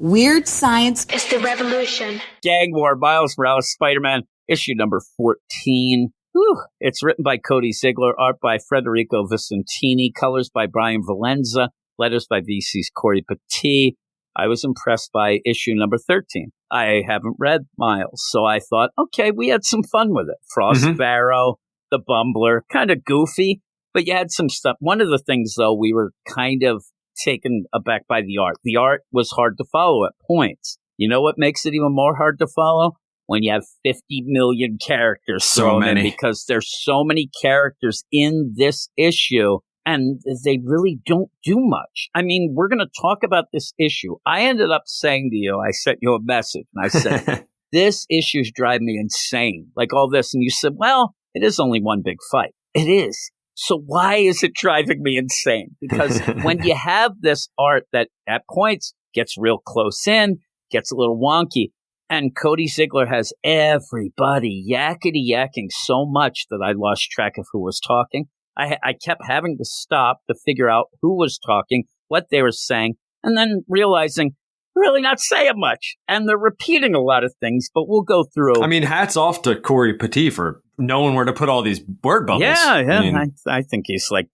Weird science is the revolution. Gang War, Miles Morales, Spider-Man, issue number 14. Whew. It's written by Cody Ziegler, art by Federico Vicentini, colors by Brian Valenza, letters by VC's Corey Petit. I was impressed by issue number 13. I haven't read Miles, so I thought, okay, we had some fun with it. Frost Sparrow, the Bumbler, kind of goofy, but you had some stuff. One of the things, though, we were kind of taken aback by the art. The art was hard to follow at points. You know what makes it even more hard to follow? When you have 50 million characters thrown in, because there's so many characters in this issue, and they really don't do much. I mean, we're going to talk about this issue. I ended up saying to you, I sent you a message, and I said, this issue's driving me insane, like all this. And you said, well, it is only one big fight. It is. So why is it driving me insane? Because when you have this art that at points gets real close in, gets a little wonky, and Cody Ziegler has everybody yakety-yakking so much that I lost track of who was talking. I kept having to stop to figure out who was talking, what they were saying, and then realizing they're really not saying much. And they're repeating a lot of things, but we'll go through. I mean, hats off to Corey Petit for knowing where to put all these word bubbles. Yeah. I think he's like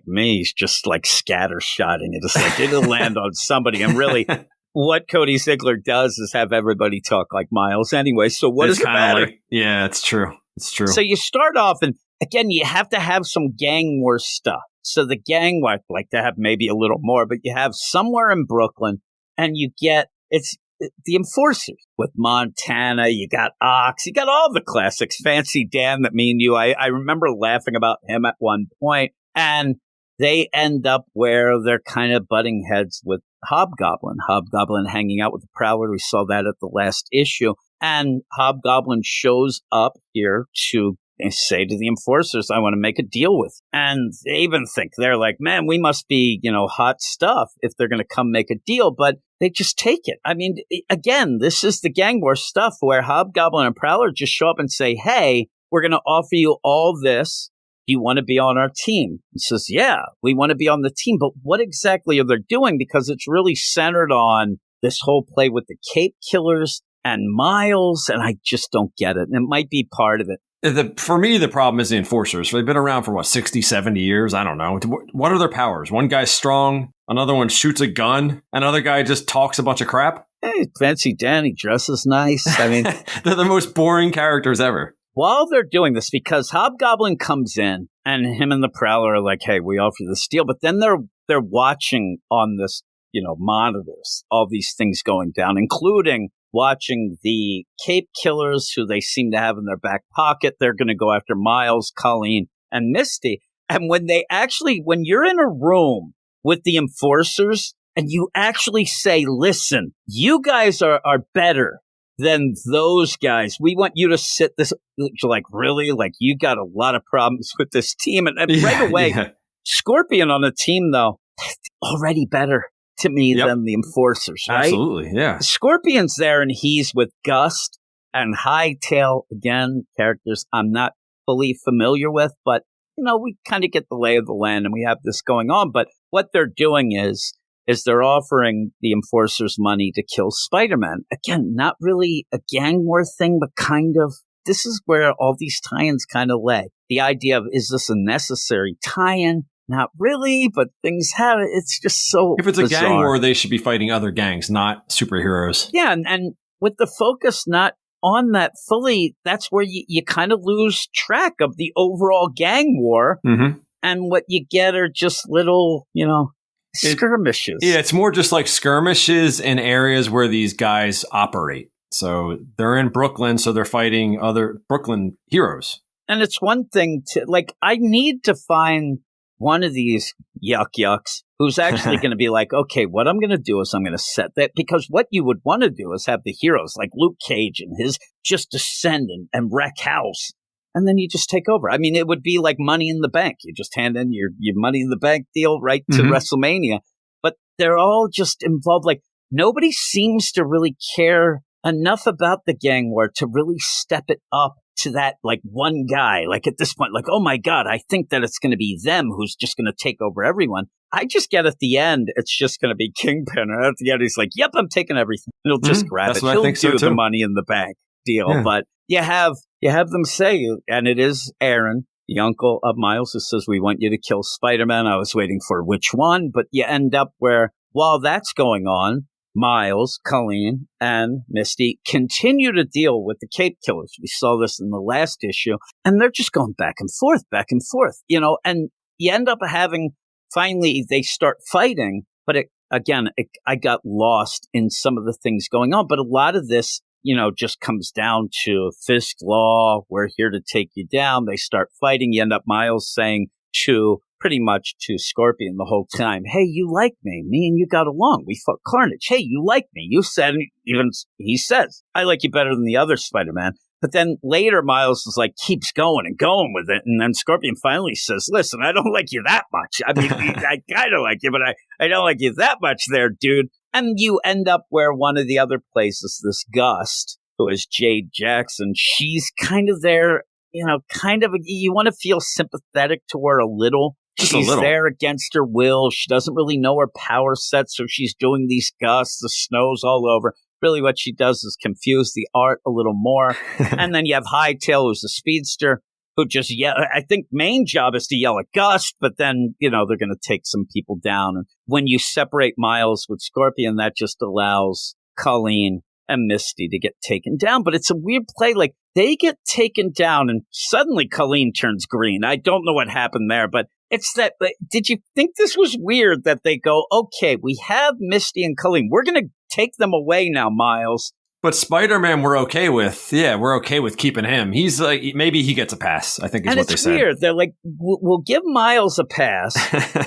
me. He's just like scattershotting it. It's like it'll land on somebody. And really, what Cody Ziegler does is have everybody talk like Miles anyway. So what does it matter? Yeah, it's true. It's true. So you start off, and again, you have to have some gang war stuff. So the gang war, I'd like to have maybe a little more, but you have somewhere in Brooklyn, and you get, it's the Enforcers with Montana, you got Ox, you got all the classics, Fancy Dan that me and you, I remember laughing about him at one point, and they end up where they're kind of butting heads with Hobgoblin hanging out with the Prowler. We saw that at the last issue, and Hobgoblin shows up here to say to the Enforcers, I want to make a deal with you. And they even think, they're like, man, we must be, hot stuff if they're going to come make a deal, but they just take it. I mean, again, this is the gang war stuff where Hobgoblin and Prowler just show up and say, hey, we're going to offer you all this. Do you want to be on our team? He says, yeah, we want to be on the team. But what exactly are they doing? Because it's really centered on this whole play with the Cape Killers and Miles, and I just don't get it. And it might be part of it. For me, the problem is the Enforcers. They've been around for, 60, 70 years? I don't know. What are their powers? One guy's strong, another one shoots a gun, another guy just talks a bunch of crap? Hey, Fancy Danny dresses nice. I mean, they're the most boring characters ever. While they're doing this, because Hobgoblin comes in, and him and the Prowler are like, hey, we offer you this deal, but then they're watching on this, monitors, all these things going down, including watching the Cape Killers, who they seem to have in their back pocket. They're going to go after Miles, Colleen, and Misty. And when you're in a room with the Enforcers and you actually say, listen, you guys are better than those guys. We want you to sit this, like, really? Like, you got a lot of problems with this team. And right away, Scorpion on the team, though, already better to me than the Enforcers, right? Absolutely, yeah. Scorpion's there, and he's with Gust and Hightail, again, characters I'm not fully familiar with, but, we kind of get the lay of the land, and we have this going on. But what they're doing is they're offering the Enforcers money to kill Spider-Man. Again, not really a gang war thing, but kind of, this is where all these tie-ins kind of lay. The idea of, is this a necessary tie-in? Not really, but things have it. It's just so If it's a bizarre. gang war, they should be fighting other gangs, not superheroes. Yeah, and with the focus not on that fully, that's where you kind of lose track of the overall gang war. Mm-hmm. And what you get are just little, skirmishes. It's more just like skirmishes in areas where these guys operate. So they're in Brooklyn, so they're fighting other Brooklyn heroes. And it's one thing to, I need to find one of these yucks who's actually going to be like, okay, what I'm going to do is I'm going to set that, because what you would want to do is have the heroes like Luke Cage and his just descend and wreck house. And then you just take over. I mean, it would be like Money in the Bank. You just hand in your Money in the Bank deal right to WrestleMania. But they're all just involved. Like, nobody seems to really care enough about the gang war to really step it up to that, like, one guy. Like, at this point, like, oh my God, I think that it's going to be them who's just going to take over everyone. I just get at the end, it's just going to be Kingpin. And at the end, he's like, yep, I'm taking everything. He'll just grab That's it. what He'll I think do so too. the money in the bank deal. Yeah. But you have them say, and it is Aaron, the uncle of Miles, who says, we want you to kill Spider-Man. I was waiting for which one. But you end up where, while that's going on, Miles, Colleen, and Misty continue to deal with the Cape Killers. We saw this in the last issue, and they're just going back and forth, and you end up having, finally, they start fighting, but I got lost in some of the things going on, but a lot of this, just comes down to Fisk Law, we're here to take you down. They start fighting. You end up Miles saying pretty much to Scorpion the whole time, hey, you like me and you got along, we fought Carnage, hey, you like me, you said, even he says, I like you better than the other Spider-Man. But then later Miles is like, keeps going and going with it, and then Scorpion finally says, listen, I don't like you that much. I mean, I kind of like you, but I don't like you that much there, dude. And you end up where one of the other places, this Gust, who is Jade Jackson, she's kind of there, you want to feel sympathetic to her a little. She's there against her will. She doesn't really know her power set, so she's doing these gusts. The snow's all over. Really what she does is confuse the art a little more. And then you have Hightail, who's the speedster, who just I think main job is to yell at Gust, but then, they're going to take some people down. And when you separate Miles with Scorpion, that just allows Colleen and Misty to get taken down. But it's a weird play. Like, they get taken down and suddenly Colleen turns green. I don't know what happened there, but it's that. Did you think this was weird that they go, okay, we have Misty and Colleen. We're going to take them away now, Miles. But Spider-Man, we're okay with. Yeah, we're okay with keeping him. He's like, maybe he gets a pass, I think is what they said. And it's weird. They're like, we'll give Miles a pass.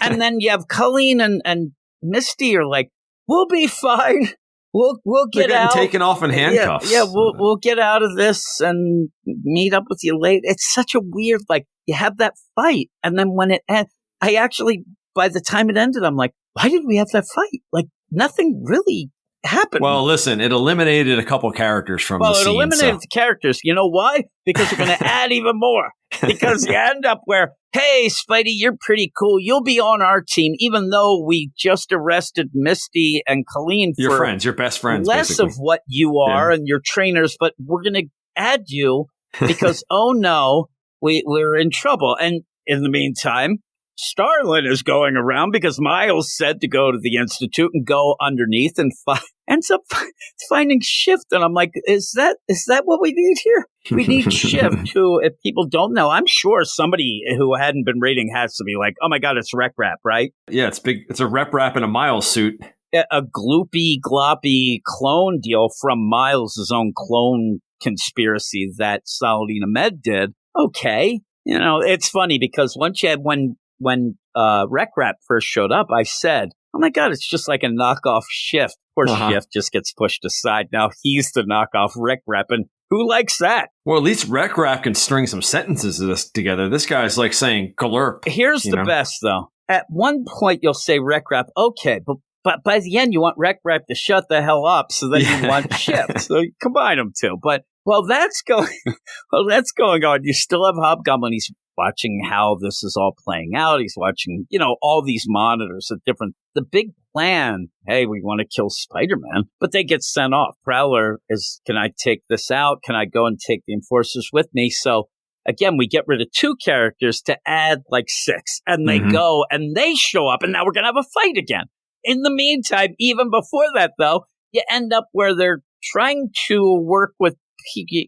And then you have Colleen and Misty are like, we'll be fine. We'll get They're out. taken off in handcuffs. Yeah, we'll get out of this and meet up with you later. It's such a weird, like, you have that fight, and then when it ends, by the time it ended, I'm like, why did we have that fight? Like, nothing really happened. Well, listen, it eliminated a couple characters from the scene. Well, it eliminated the characters. You know why? Because you're going to add even more. Because you end up where, hey, Spidey, you're pretty cool. You'll be on our team, even though we just arrested Misty and Colleen for your friends, your best friends, less basically. of what you are and your trainers, but we're going to add you because, oh no, we're in trouble. And in the meantime, Starlin is going around because Miles said to go to the Institute and go underneath and ends up finding Shift. And I'm like, is that what we need here? We need Shift, who, if people don't know, I'm sure somebody who hadn't been reading has to be like, oh my God, it's Rec Rap, right? Yeah, it's big. It's a Rep Rap in a Miles suit. A gloopy, gloppy clone deal from Miles' own clone conspiracy that Saladin Ahmed did. Okay. It's funny because when Rec Rap first showed up, I said, oh my God, it's just like a knockoff Shift. Of course, Shift just gets pushed aside. Now he's the knockoff Rec Rap, and who likes that? Well, at least Rec Rap can string some sentences of this together. This guy's like saying galurp. Here's the best, though. At one point, you'll say Rec Rap, okay, but by the end, you want Rec Rap to shut the hell up, so then you want Shift. So you combine them two. But that's going on. You still have Hobgoblin. He's watching how this is all playing out. He's watching, all these monitors at the big plan. Hey, we want to kill Spider-Man, but they get sent off. Prowler is, can I take this out? Can I go and take the Enforcers with me? So again, we get rid of 2 characters to add like 6, and they go and they show up, and now we're going to have a fight again. In the meantime, even before that, though, you end up where they're trying to work with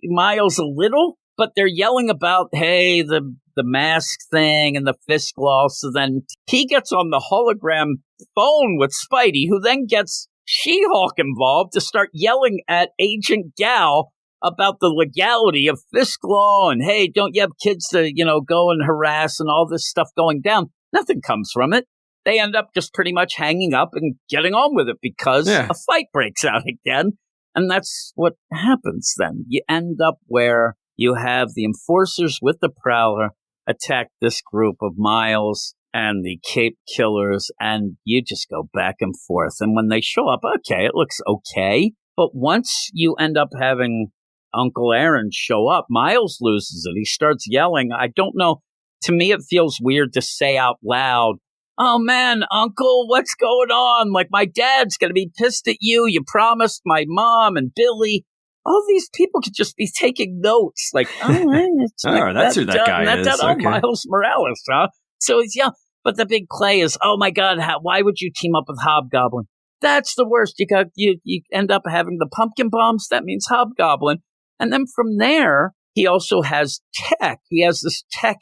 Miles a little, but they're yelling about, hey, the mask thing and the Fisk Law. So then he gets on the hologram phone with Spidey, who then gets She-Hulk involved to start yelling at Agent Gal about the legality of Fisk Law and, hey, don't you have kids to, go and harass and all this stuff going down. Nothing comes from it. They end up just pretty much hanging up and getting on with it because a fight breaks out again. And that's what happens then. You end up where you have the Enforcers with the Prowler attack this group of Miles and the Cape Killers, and you just go back and forth. And when they show up, okay, it looks okay. But once you end up having Uncle Aaron show up, Miles loses it. He starts yelling. I don't know. To me, it feels weird to say out loud, oh man, uncle, what's going on? Like, my dad's going to be pissed at you. You promised my mom and Billy. All these people could just be taking notes. Like, it's like that's who that guy is. Oh, okay. Miles Morales, huh? So he's young. But the big play is, oh my God, why would you team up with Hobgoblin? That's the worst. You end up having the pumpkin bombs. That means Hobgoblin. And then from there, he also has tech. He has this tech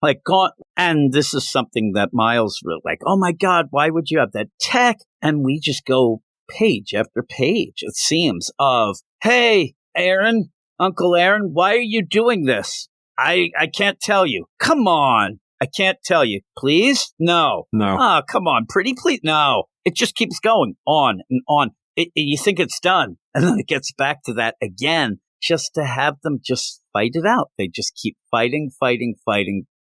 like gauntlet. And this is something that Miles really like, oh my God, why would you have that tech? And we just go page after page, it seems, of, hey, Aaron, Uncle Aaron, why are you doing this? I can't tell you. Come on. I can't tell you. Please? No. Oh, come on. Pretty please? No. It just keeps going on and on. You think it's done. And then it gets back to that again, just to have them just fight it out. They just keep fighting.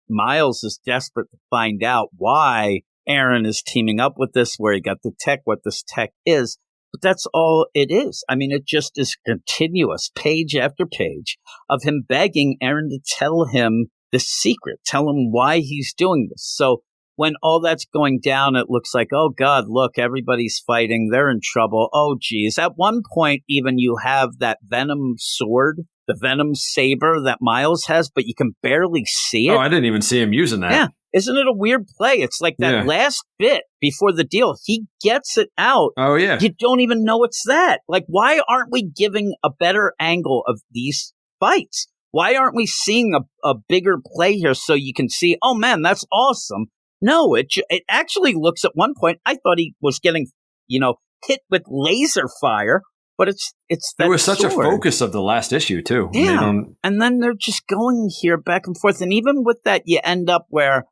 Miles is desperate to find out why Aaron is teaming up with this, where he got the tech, what this tech is. But that's all it is. I mean, it just is continuous, page after page, of him begging Aaron to tell him the secret, tell him why he's doing this. So when all that's going down, it looks like, oh God, look, everybody's fighting. They're in trouble. Oh, geez. At one point, even you have that Venom sword, the Venom saber that Miles has, but you can barely see it. Oh, I didn't even see him using that. Yeah. Isn't it a weird play? It's like that last bit before the deal. He gets it out. Oh, yeah. You don't even know it's that. Like, why aren't we giving a better angle of these fights? Why aren't we seeing a bigger play here so you can see, oh, man, that's awesome? No, it actually looks at one point, I thought he was getting, hit with laser fire. But it's that it was such sword. A focus of the last issue, too. Yeah. And then they're just going here back and forth. And even with that, you end up where,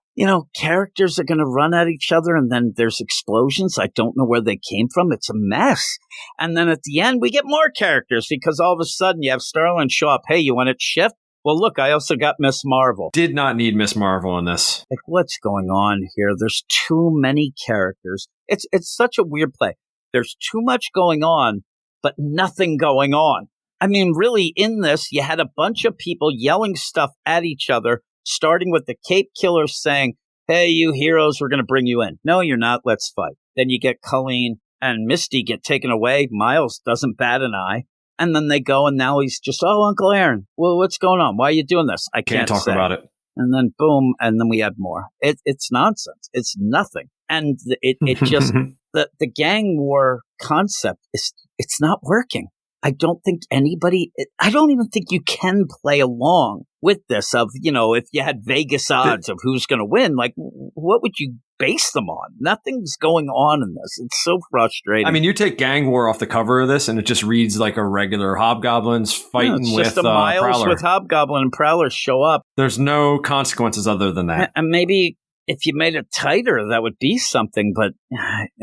characters are going to run at each other and then there's explosions. I don't know where they came from. It's a mess. And then at the end, we get more characters because all of a sudden you have Starlin show up. Hey, you want it shift? Well, look, I also got Miss Marvel. Did not need Miss Marvel in this. Like, what's going on here? There's too many characters. It's such a weird play. There's too much going on, but nothing going on. I mean, really, in this, you had a bunch of people yelling stuff at each other, starting with the Cape Killer saying, hey, you heroes, we're going to bring you in. No, you're not. Let's fight. Then you get Colleen and Misty get taken away. Miles doesn't bat an eye. And then they go, and now he's just, oh, Uncle Aaron, well, what's going on? Why are you doing this? I can't talk say. About it. And then boom, and then we add more. It's nonsense. It's nothing. And it just, the gang war concept, it's not working. I don't even think you can play along with this of, if you had Vegas odds of who's going to win, like, what would you base them on? Nothing's going on in this. It's so frustrating. I mean, you take gang war off the cover of this and it just reads like a regular Hobgoblins fighting with Miles Prowler. with Hobgoblin and Prowler show up. There's no consequences other than that. And maybe if you made it tighter, that would be something, but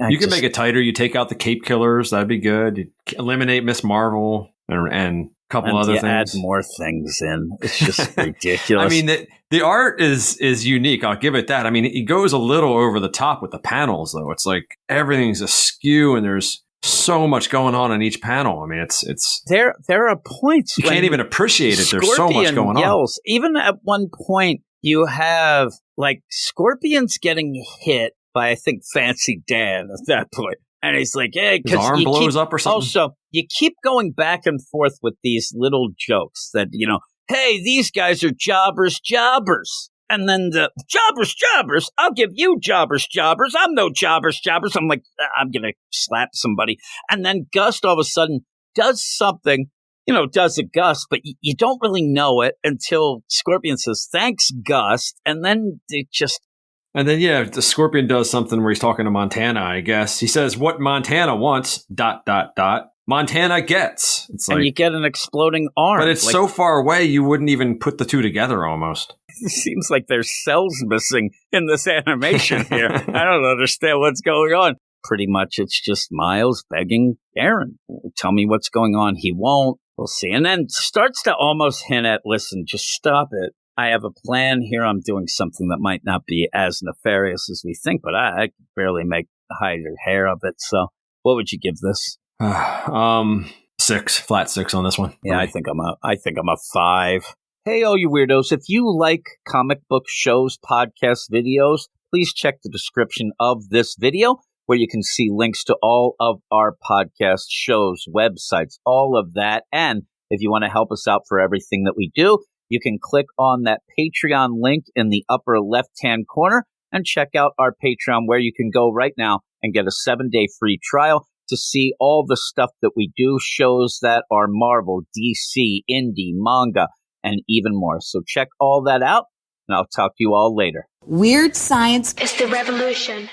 you can make it tighter. You take out the Cape Killers. That'd be good. You eliminate Miss Marvel and a couple other things. Add more things in. It's just ridiculous. I mean, the art is unique. I'll give it that. I mean, it goes a little over the top with the panels, though. It's like everything's askew and there's so much going on in each panel. I mean, it's there are points you can't even appreciate it. There's so much going on. Even at one point, you have like Scorpion's getting hit by, I think, Fancy Dan at that point. And he's like, hey, his arm blows up or something. Also, you keep going back and forth with these little jokes that, hey, these guys are jobbers. And then the jobbers, I'll give you jobbers. I'm no jobbers. I'm like, I'm going to slap somebody. And then Gus all of a sudden does something, does a Gus, but you don't really know it until Scorpion says, thanks, Gus. And then it just. And then, the Scorpion does something where he's talking to Montana, I guess. He says, what Montana wants, ... Montana gets. It's like, and you get an exploding arm. But it's so far away, you wouldn't even put the two together almost. It seems like there's cells missing in this animation here. I don't understand what's going on. Pretty much it's just Miles begging Aaron, tell me what's going on. He won't. We'll see. And then starts to almost hint at, listen, just stop it. I have a plan here. I'm doing something that might not be as nefarious as we think, but I can barely hide your hair of it. So what would you give this? 6, flat 6 on this one. Yeah, I think I'm a 5. Hey, all you weirdos, if you like comic book shows, podcasts, videos, please check the description of this video where you can see links to all of our podcast shows, websites, all of that. And if you want to help us out for everything that we do, you can click on that Patreon link in the upper left-hand corner and check out our Patreon, where you can go right now and get a 7-day free trial to see all the stuff that we do, shows that are Marvel, DC, indie, manga, and even more. So check all that out, and I'll talk to you all later. Weird science is the revolution.